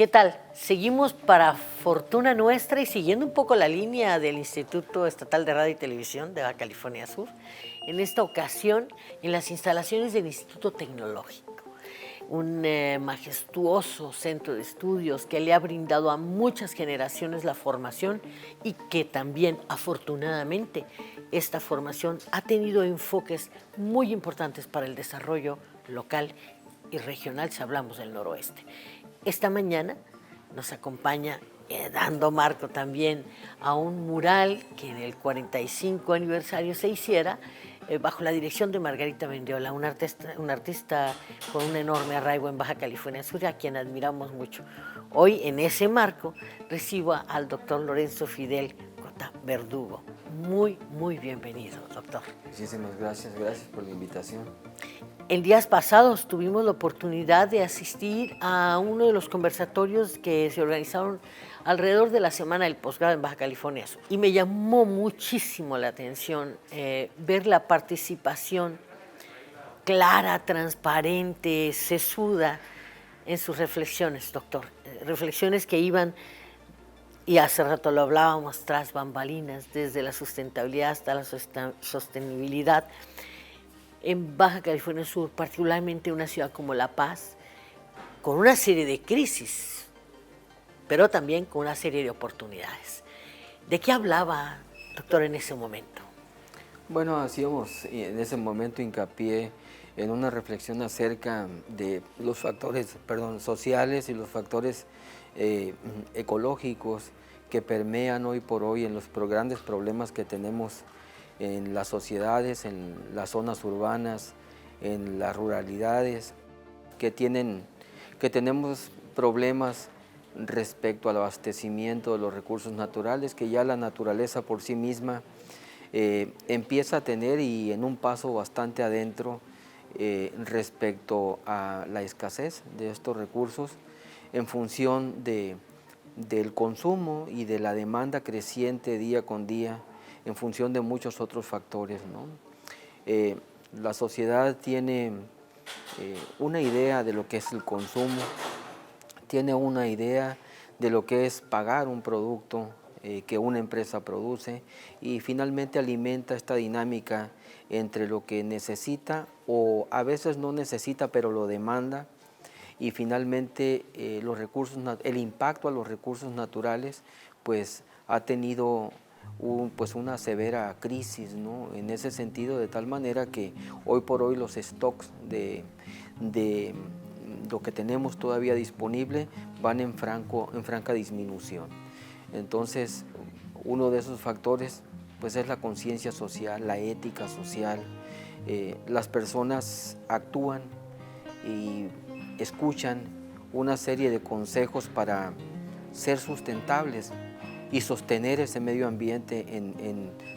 ¿Qué tal? Seguimos para fortuna nuestra y siguiendo un poco la línea del Instituto Estatal de Radio y Televisión de Baja California Sur, en esta ocasión en las instalaciones del Instituto Tecnológico, un majestuoso centro de estudios que le ha brindado a muchas generaciones la formación y que también, afortunadamente, esta formación ha tenido enfoques muy importantes para el desarrollo local y regional si hablamos del noroeste. Esta mañana nos acompaña, dando marco también a un mural que del 45 aniversario se hiciera bajo la dirección de Margarita Mendiola, un artista con un enorme arraigo en Baja California Sur, a quien admiramos mucho. Hoy, en ese marco, recibo al doctor Lorenzo Fidel Cota Verdugo. Muy bienvenido, doctor. Muchísimas gracias, gracias por la invitación. En días pasados tuvimos la oportunidad de asistir a uno de los conversatorios que se organizaron alrededor de la Semana del Posgrado en Baja California Sur. Y me llamó muchísimo la atención ver la participación clara, transparente, sesuda en sus reflexiones, doctor. Reflexiones que iban, y hace rato lo hablábamos, tras bambalinas, desde la sustentabilidad hasta la sostenibilidad. En Baja California Sur, particularmente una ciudad como La Paz, con una serie de crisis, pero también con una serie de oportunidades. ¿De qué hablaba, doctor, en ese momento? Bueno, hacíamos en ese momento hincapié en una reflexión acerca de los factores, sociales y los factores ecológicos que permean hoy por hoy en los grandes problemas que tenemos en las sociedades, en las zonas urbanas, en las ruralidades, que tenemos problemas respecto al abastecimiento de los recursos naturales, que ya la naturaleza por sí misma empieza a tener, y en un paso bastante adentro, respecto a la escasez de estos recursos en función del consumo y de la demanda creciente día con día, en función de muchos otros factores, ¿no? La sociedad tiene una idea de lo que es el consumo, tiene una idea de lo que es pagar un producto que una empresa produce, y finalmente alimenta esta dinámica entre lo que necesita o a veces no necesita pero lo demanda, y finalmente el impacto a los recursos naturales pues ha tenido una severa crisis, ¿no? En ese sentido, de tal manera que hoy por hoy los stocks de lo que tenemos todavía disponible van en franca disminución. Entonces, uno de esos factores pues es la conciencia social, la ética social. Las personas actúan y escuchan una serie de consejos para ser sustentables y sostener ese medio ambiente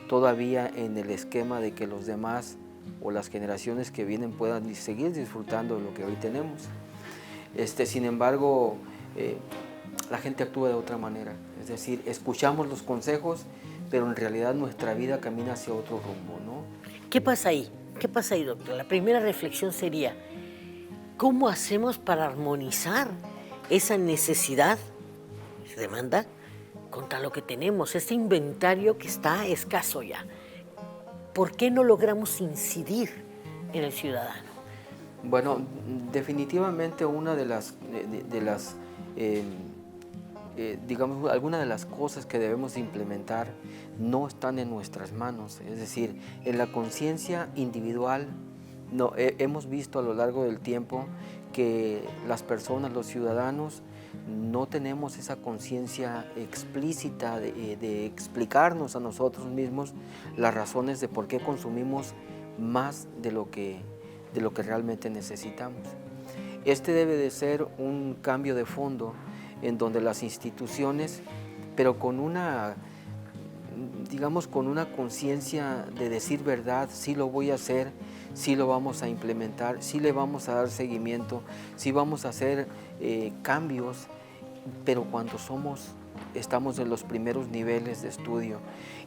todavía en el esquema de que los demás o las generaciones que vienen puedan seguir disfrutando de lo que hoy tenemos. Sin embargo, la gente actúa de otra manera, es decir, escuchamos los consejos, pero en realidad nuestra vida camina hacia otro rumbo, ¿no? ¿Qué pasa ahí? ¿Qué pasa ahí, doctor? La primera reflexión sería, ¿cómo hacemos para armonizar esa necesidad, esa demanda, contra lo que tenemos, este inventario que está escaso ya? ¿Por qué no logramos incidir en el ciudadano? Bueno, definitivamente una de las digamos, algunas de las cosas que debemos implementar no están en nuestras manos, es decir, en la conciencia individual. No, hemos visto a lo largo del tiempo que las personas, los ciudadanos, no tenemos esa conciencia explícita de explicarnos a nosotros mismos las razones de por qué consumimos más de lo que realmente necesitamos. Este debe de ser un cambio de fondo en donde las instituciones, pero con una conciencia de decir verdad, sí lo voy a hacer, sí lo vamos a implementar, sí le vamos a dar seguimiento, sí vamos a hacer cambios, pero cuando estamos en los primeros niveles de estudio,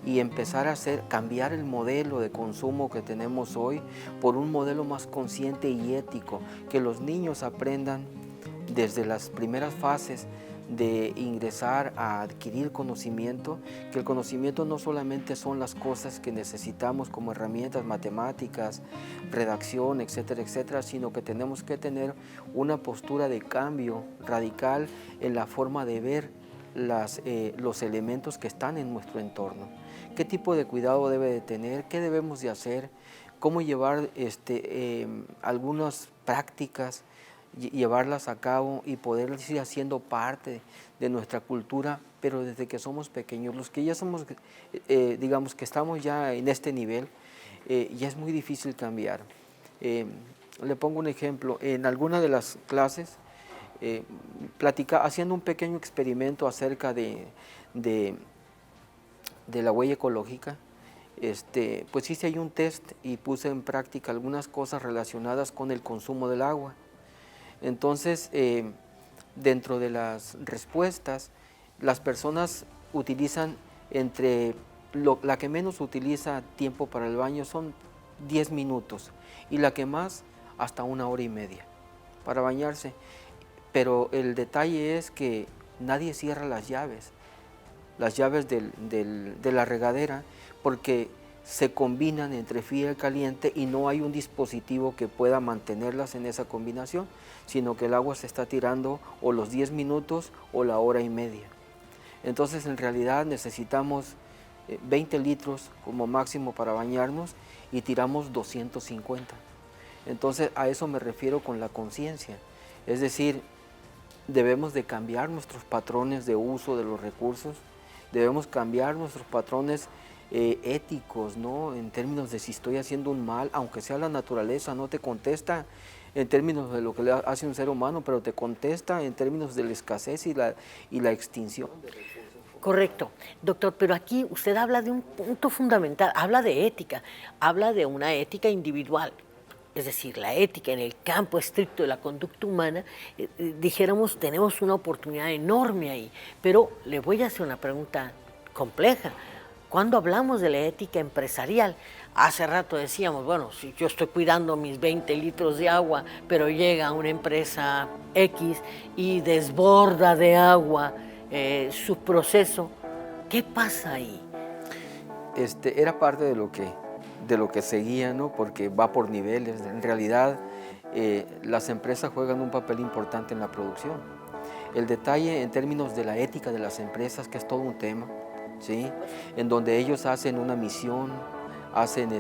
y empezar a cambiar el modelo de consumo que tenemos hoy por un modelo más consciente y ético, que los niños aprendan desde las primeras fases de ingresar a adquirir conocimiento, que el conocimiento no solamente son las cosas que necesitamos como herramientas matemáticas, redacción, etcétera, etcétera, sino que tenemos que tener una postura de cambio radical en la forma de ver los elementos que están en nuestro entorno. ¿Qué tipo de cuidado debe de tener? ¿Qué debemos de hacer? ¿Cómo llevar algunas prácticas, llevarlas a cabo y poder ir haciendo parte de nuestra cultura, pero desde que somos pequeños? Los que ya somos, digamos que estamos ya en este nivel, ya es muy difícil cambiar. Le pongo un ejemplo, en alguna de las clases, haciendo un pequeño experimento acerca de la huella ecológica, pues hice ahí un test y puse en práctica algunas cosas relacionadas con el consumo del agua. Entonces, dentro de las respuestas, las personas utilizan la que menos utiliza tiempo para el baño son 10 minutos y la que más hasta 1 hora y media para bañarse. Pero el detalle es que nadie cierra las llaves de la regadera, porque se combinan entre fría y caliente y no hay un dispositivo que pueda mantenerlas en esa combinación, sino que el agua se está tirando o los 10 minutos o la 1 hora y media. Entonces en realidad necesitamos 20 litros como máximo para bañarnos y tiramos 250. Entonces a eso me refiero con la conciencia, es decir, debemos de cambiar nuestros patrones de uso de los recursos, debemos cambiar nuestros patrones éticos, ¿no? En términos de si estoy haciendo un mal, aunque sea la naturaleza, no te contesta en términos de lo que le hace un ser humano, pero te contesta en términos de la escasez y la extinción. Correcto, doctor, pero aquí usted habla de un punto fundamental, habla de ética, habla de una ética individual. Es decir, la ética en el campo estricto de la conducta humana, dijéramos, tenemos una oportunidad enorme ahí. Pero le voy a hacer una pregunta compleja. Cuando hablamos de la ética empresarial, hace rato decíamos, bueno, si yo estoy cuidando mis 20 litros de agua, pero llega una empresa X y desborda de agua su proceso, ¿qué pasa ahí? Era parte de lo que seguía, ¿no? Porque va por niveles. En realidad, las empresas juegan un papel importante en la producción. El detalle en términos de la ética de las empresas, que es todo un tema, ¿sí? En donde ellos hacen una misión, hacen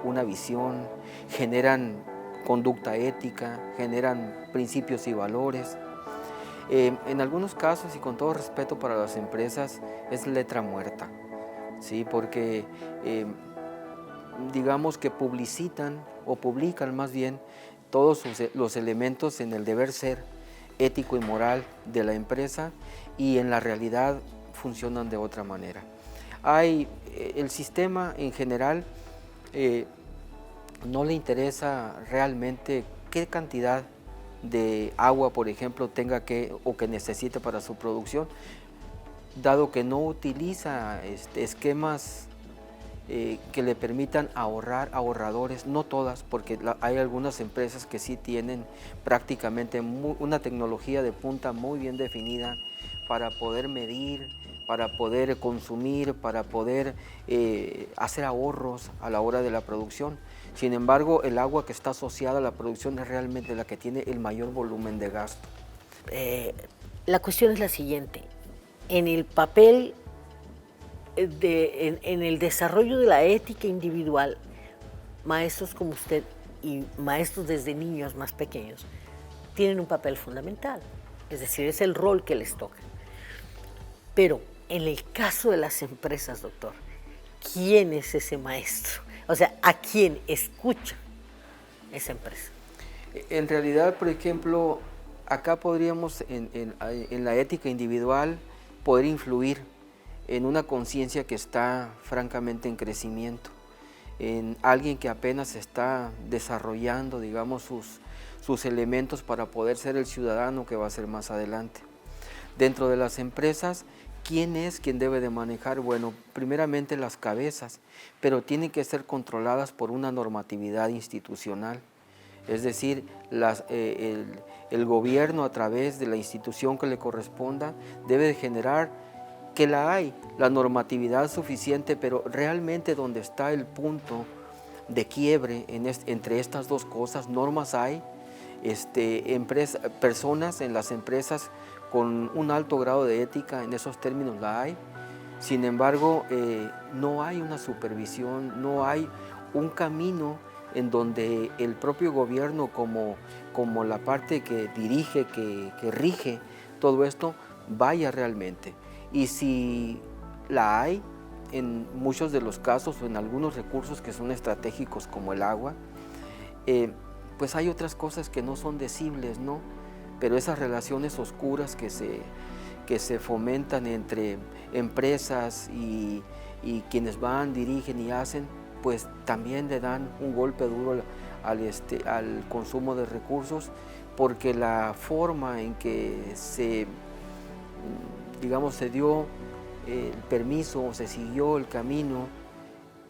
una visión, generan conducta ética, generan principios y valores. En algunos casos, y con todo respeto para las empresas, es letra muerta, ¿sí? Porque digamos que publicitan o publican más bien todos los elementos en el deber ser ético y moral de la empresa, y en la realidad funcionan de otra manera. El sistema en general no le interesa realmente qué cantidad de agua, por ejemplo, tenga que necesite para su producción, dado que no utiliza esquemas que le permitan ahorradores, no todas, porque hay algunas empresas que sí tienen prácticamente una tecnología de punta muy bien definida para poder medir, para poder consumir, para poder hacer ahorros a la hora de la producción. Sin embargo, el agua que está asociada a la producción es realmente la que tiene el mayor volumen de gasto. La cuestión es la siguiente: en el papel en el desarrollo de la ética individual, maestros como usted y maestros desde niños más pequeños tienen un papel fundamental, es decir, es el rol que les toca. Pero en el caso de las empresas, doctor, ¿quién es ese maestro? O sea, ¿a quién escucha esa empresa? En realidad, por ejemplo, acá podríamos en la ética individual poder influir en una conciencia que está francamente en crecimiento, en alguien que apenas está desarrollando, digamos, sus elementos para poder ser el ciudadano que va a ser más adelante. Dentro de las empresas, ¿quién es quien debe de manejar? Bueno, primeramente las cabezas, pero tienen que ser controladas por una normatividad institucional. Es decir, el gobierno, a través de la institución que le corresponda, debe de generar, que la hay, la normatividad suficiente, pero realmente donde está el punto de quiebre entre estas dos cosas, normas hay, personas en las empresas con un alto grado de ética, en esos términos la hay. Sin embargo, no hay una supervisión, no hay un camino en donde el propio gobierno, como la parte que dirige, que rige todo esto, vaya realmente. Y si la hay, en muchos de los casos o en algunos recursos que son estratégicos como el agua, pues hay otras cosas que no son decibles, ¿no? Pero esas relaciones oscuras que se fomentan entre empresas y quienes van, dirigen y hacen, pues también le dan un golpe duro al consumo de recursos, porque la forma en que se dio el permiso o se siguió el camino,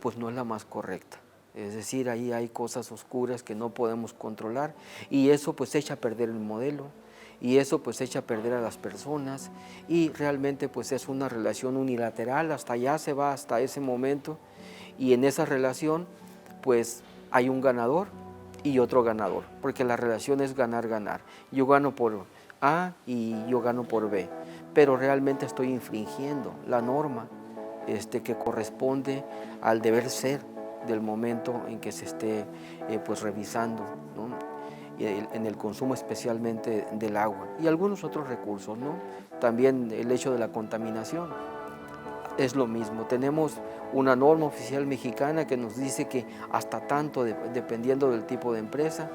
pues no es la más correcta. Es decir, ahí hay cosas oscuras que no podemos controlar y eso pues echa a perder el modelo y eso pues echa a perder a las personas y realmente pues es una relación unilateral, hasta allá se va, hasta ese momento, y en esa relación pues hay un ganador y otro ganador, porque la relación es ganar-ganar. Yo gano por A y yo gano por B, pero realmente estoy infringiendo la norma que corresponde al deber ser del momento en que se esté pues revisando, ¿no? En el consumo especialmente del agua y algunos otros recursos, ¿no? También el hecho de la contaminación es lo mismo. Tenemos una norma oficial mexicana que nos dice que hasta tanto, dependiendo del tipo de empresa,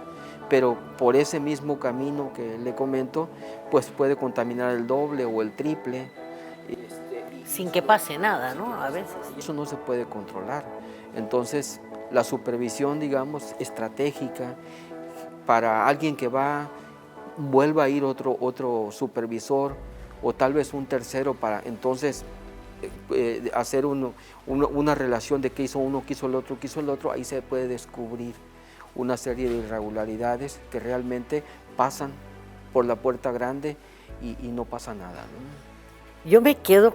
pero por ese mismo camino que le comento, pues puede contaminar el doble o el triple. Sin que pase nada, ¿no? A veces. Eso no se puede controlar. Entonces, la supervisión, digamos, estratégica, para alguien que vuelva a ir otro supervisor o tal vez un tercero para entonces hacer una relación de qué hizo uno, qué hizo el otro, ahí se puede descubrir una serie de irregularidades que realmente pasan por la puerta grande y no pasa nada, ¿no? Yo me quedo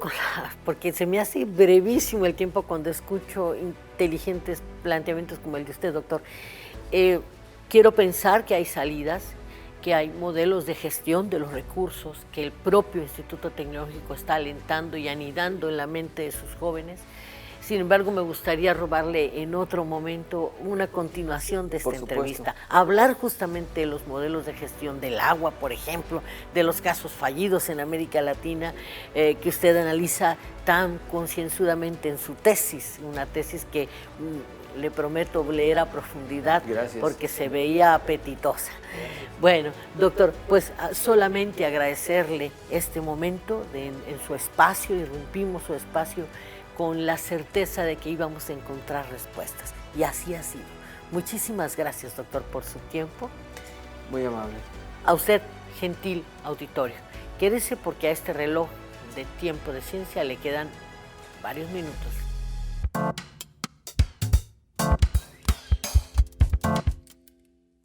porque se me hace brevísimo el tiempo cuando escucho inteligentes planteamientos como el de usted, doctor. Quiero pensar que hay salidas, que hay modelos de gestión de los recursos, que el propio Instituto Tecnológico está alentando y anidando en la mente de sus jóvenes. Sin embargo, me gustaría robarle en otro momento una continuación de esta entrevista. Hablar justamente de los modelos de gestión del agua, por ejemplo, de los casos fallidos en América Latina, que usted analiza tan concienzudamente en su tesis, una tesis que le prometo leer a profundidad. Gracias. Porque se veía apetitosa. Bueno, doctor, pues solamente agradecerle este momento en su espacio, irrumpimos su espacio con la certeza de que íbamos a encontrar respuestas. Y así ha sido. Muchísimas gracias, doctor, por su tiempo. Muy amable. A usted, gentil auditorio. Quédese porque a este reloj de tiempo de ciencia le quedan varios minutos.